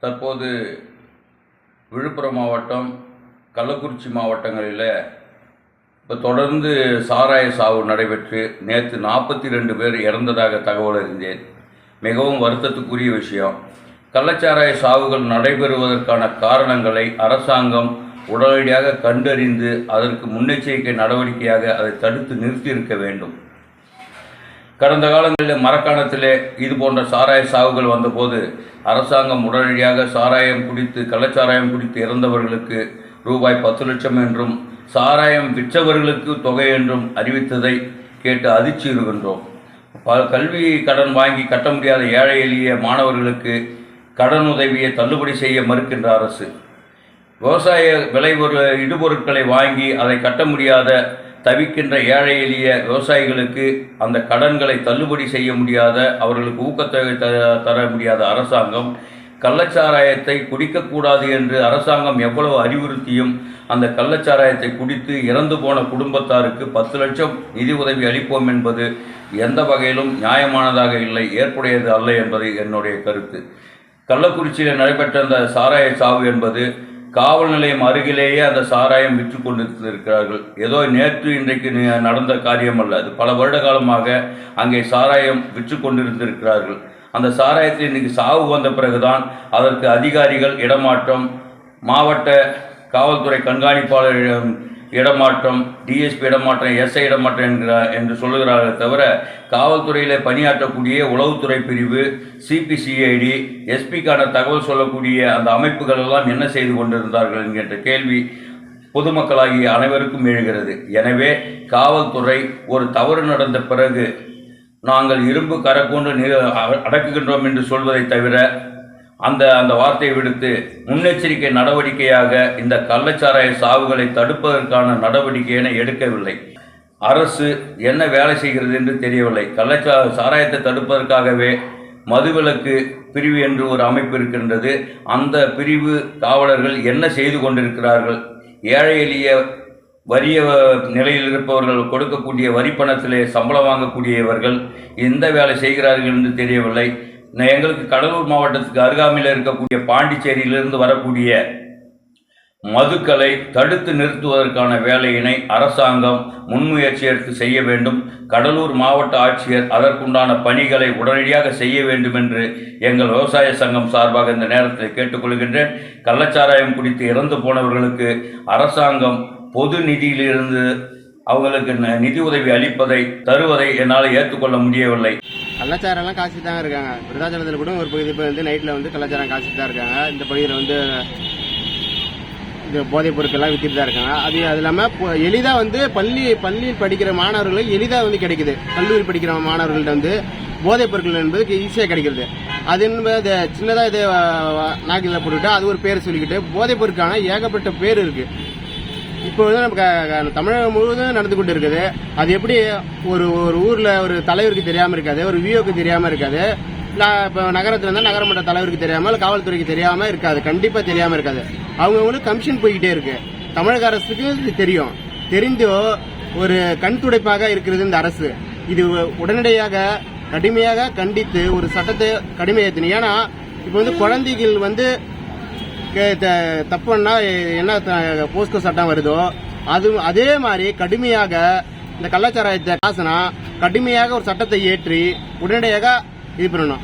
தற்போது விழுப்புரம் மாவட்டம், கள்ளக்குறிச்சி மாவட்டங்களில் இப்போ தொடர்ந்து சாராய சாவு நடைபெற்று நேற்று 42 பேர் இறந்ததாக தகவல் அறிந்தேன். மிகவும் வருத்தத்துக்குரிய விஷயம். கள்ளச்சாராய சாவுகள் நடைபெறுவதற்கான காரணங்களை அரசாங்கம் உடனடியாக கண்டறிந்து அதற்கு முன்னெச்சரிக்கை நடவடிக்கையாக அதை தடுத்து நிறுத்தியிருக்க வேண்டும். கடந்த காலங்களில் மரக்காணத்திலே இது போன்ற சாராய சாவுகள் வந்தபோது அரசாங்கம் உடனடியாக கள்ளச்சாராயம் குடித்து இறந்தவர்களுக்கு ரூபாய் 10 லட்சம் என்றும் சாராயம் விற்றவர்களுக்கு தொகை என்றும் அறிவித்ததை கேட்டு அதிர்ச்சி இருக்கின்றோம். கல்வி கடன் வாங்கி கட்ட முடியாத ஏழை எளிய மாணவர்களுக்கு கடன் உதவியை தள்ளுபடி செய்ய மறுக்கின்ற அரசு, விவசாய இடுபொருட்களை வாங்கி அதை கட்ட முடியாத தவிக்கின்ற ஏழை எளிய விவசாயிகளுக்கு அந்த கடன்களை தள்ளுபடி செய்ய முடியாத, அவர்களுக்கு ஊக்கத்தொகை தர முடியாத அரசாங்கம் கள்ளச்சாராயத்தை குடிக்கக்கூடாது என்று அரசாங்கம் எவ்வளவு அறிவுறுத்தியும் அந்த கள்ளச்சாராயத்தை குடித்து இறந்து போன குடும்பத்தாருக்கு 10 லட்சம் நிதி உதவி அளிப்போம் என்பது எந்த வகையிலும் நியாயமானதாக இல்லை, ஏற்புடையது அல்ல என்பது என்னுடைய கருத்து. கள்ளக்குறிச்சியில் நடைபெற்ற அந்த சாராய சாவு என்பது காவல் நிலையம் அருகிலேயே அந்த சாராயம் விற்று கொண்டிருக்கிறார்கள். ஏதோ நேற்று இன்றைக்கு நடந்த காரியம் அல்ல, அது பல வருட காலமாக அங்கே சாராயம் விற்று கொண்டிருந்திருக்கிறார்கள். அந்த சாராயத்தில் இன்றைக்கு சாவு வந்த பிறகுதான் அதற்கு அதிகாரிகள் இடமாற்றம், மாவட்ட காவல்துறை கண்காணிப்பாளர் இடமாற்றம், டிஎஸ்பி இடமாற்றம், எஸ்ஐ இடமாற்றம் என்று சொல்லுகிறார்கள் தவிர, காவல்துறையில் பணியாற்றக்கூடிய உளவுத்துறை பிரிவு, சிபிசிஐடி, எஸ்பிக்கான தகவல் சொல்லக்கூடிய அந்த அமைப்புகள் எல்லாம் என்ன செய்து கொண்டிருந்தார்கள் என்கின்ற கேள்வி பொதுமக்களாகிய அனைவருக்கும் எழுகிறது. எனவே காவல்துறை ஒரு தவறு நடந்த பிறகு நாங்கள் இரும்பு கரக்கொண்டு அடக்குகின்றோம் என்று சொல்வதை தவிர அந்த வார்த்தையை விடுத்து முன்னெச்சரிக்கை நடவடிக்கையாக இந்த கள்ளச்சாராய சாவுகளை தடுப்பதற்கான நடவடிக்கையினை எடுக்கவில்லை. அரசு என்ன வேலை செய்கிறது என்று தெரியவில்லை. சாராயத்தை தடுப்பதற்காகவே மதுவிலக்கு பிரிவு என்று ஒரு அமைப்பு இருக்கின்றது. அந்த பிரிவு காவலர்கள் என்ன செய்து கொண்டிருக்கிறார்கள்? ஏழை எளிய வறிய நிலையில் இருப்பவர்கள் கொடுக்கக்கூடிய வரி பணத்திலே சம்பளம் வாங்கக்கூடியவர்கள் எந்த வேலை செய்கிறார்கள் என்று தெரியவில்லை. எங்களுக்கு கடலூர் மாவட்டத்துக்கு அருகாமையில் இருக்கக்கூடிய பாண்டிச்சேரியிலிருந்து வரக்கூடிய மதுக்களை தடுத்து நிறுத்துவதற்கான வேலையினை அரசாங்கம் முன்முயற்சி எடுத்து செய்ய வேண்டும். கடலூர் மாவட்ட ஆட்சியர் அதற்குண்டான பணிகளை உடனடியாக செய்ய வேண்டும் என்று எங்கள் விவசாய சங்கம் சார்பாக இந்த நேரத்தில் கேட்டுக்கொள்கின்றேன். கள்ளச்சாராயம் குடித்து இறந்து போனவர்களுக்கு அரசாங்கம் பொது நிதியிலிருந்து அவங்களுக்கு நிதி உதவி தருவதை என்னால் ஏற்றுக்கொள்ள முடியவில்லை. கள்ளச்சாரம்லாம் காசு தான் இருக்காங்க. விருதாச்சலத்தில் கூட ஒரு பகுதி வந்து நைட்டில் கள்ளச்சாரம் காசு தான் இருக்காங்க. இந்த பகுதியில் இந்த போதைப் பொருட்கள்லாம் விற்றுட்டு தான் இருக்காங்க. அது இல்லாமல் எளிதாக பள்ளியில் படிக்கிற மாணவர்களுக்கு எளிதாக கிடைக்குது. கல்லூரி படிக்கிற மாணவர்கள்ட்ட போதைப் பொருட்கள் என்பது ஈஸியாக கிடைக்கிறது. அது என்பது சின்னதாக இது நாக்கில் போட்டுக்கிட்டு அது ஒரு பேர் சொல்லிக்கிட்டு போதைப் பொருட்கான ஏகப்பட்ட பேர் இருக்குது. இப்போ நமக்கு தமிழகம் முழுவதும் நடந்து கொண்டு இருக்குது. அது எப்படி ஒரு ஊரில் ஒரு தலைவருக்கு தெரியாமல் இருக்காது, ஒரு விஓக்கு தெரியாமல் இருக்காது, இப்போ நகரத்தில் இருந்தால் நகரமன்ற தலைவருக்கு தெரியாமல், காவல்துறைக்கு தெரியாமல் இருக்காது, கண்டிப்பாக தெரியாமல் இருக்காது. அவங்களுக்கு கமிஷன் போய்கிட்டே இருக்கு. தமிழக அரசுக்கு இது தெரியும். தெரிந்தோ ஒரு கண் துடைப்பாக இருக்கிறது இந்த அரசு. இது உடனடியாக கடுமையாக கண்டித்து ஒரு சட்டத்தை கடுமையாத்தணும். ஏன்னா இப்போ குழந்தைகள் தப்புன்னா என்ன போஸ்கோ சட்டம் வருதோ அதே மாதிரி கடுமையாக இந்த கள்ளச்சாராயத்தை காசுனா கடுமையாக ஒரு சட்டத்தை ஏற்றி உடனடியாக இது பண்ணணும்.